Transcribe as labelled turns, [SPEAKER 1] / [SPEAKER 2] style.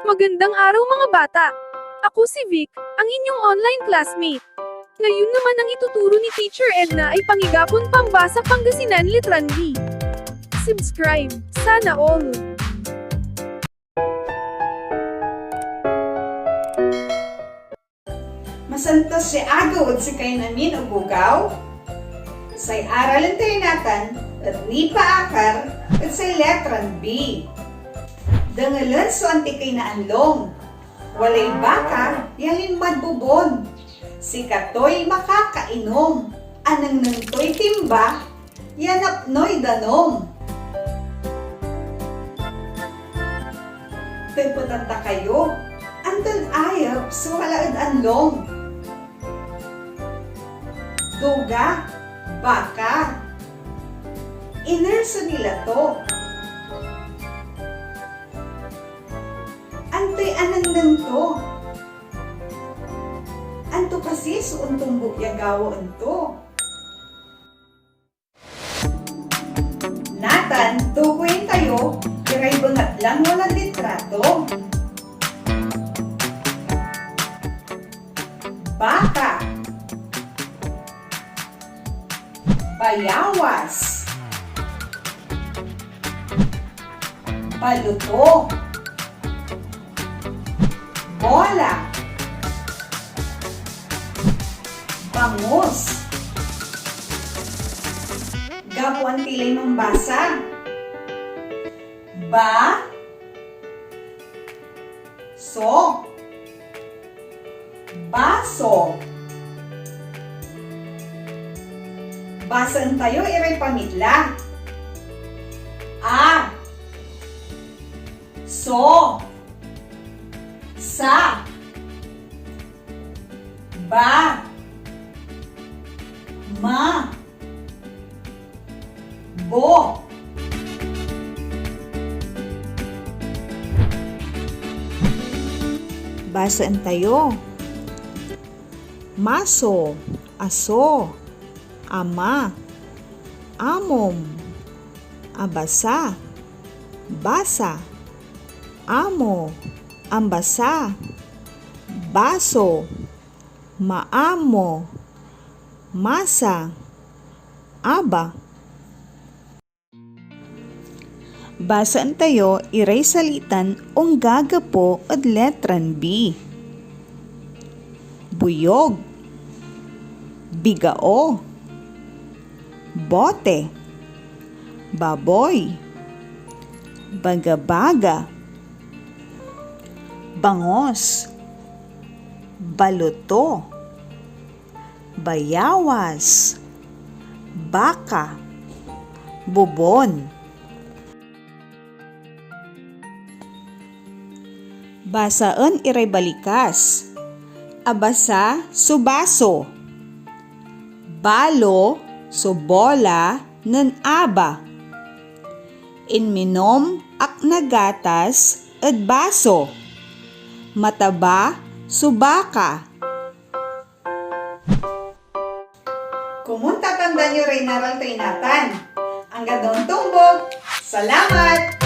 [SPEAKER 1] Magandang araw mga bata! Ako si Vic, ang inyong online classmate. Ngayon naman ang ituturo ni Teacher Edna ay Pangigapon Pambasa Pangasinan Litran B. Subscribe, sana all!
[SPEAKER 2] Masantos si agawad si kay namin o bugaw. Say aralin tayo natan at ni paakar at say letran B. Dangalan so anti kay naanlong. Walay baka, yalin madbubon. Si katoy makakainom. Anang nantoy timba, yanap noy danom. Pagpatanta kayo, anton ayap sa walaad anlong. Duga, baka. Inerso nila to. Antoy anang to. Anto kasi suuntong bukyagawa anto. Natan, tukuyin tayo, kiray bangat lang walang litrato. Baka. Bayawas. Baluto. Bola. Bangus. Gapuan tilay mambasa. Ba. So. Baso. Basan tayo iray pamitla. A. So. Sa. Ba. Ma. Bo.
[SPEAKER 3] Basaan tayo. Maso, aso, ama, amom, abasa, basa, amo, ambasa, baso, maamo, masa, aba. Basaan tayo iray salitan ong gagapo at letran B. Buyog, bigao, bote, baboy, bagabaga, bangos, baluto, bayawas, baka, bubon. Basaan iray balikas. Abasa, subaso. Balo, subola, nan aba. Inminom, ak nagatas, at baso. Mataba, subaka.
[SPEAKER 2] Kumunta tanda nyo rin naral tayo natan. Ang gadong tumbog. Salamat!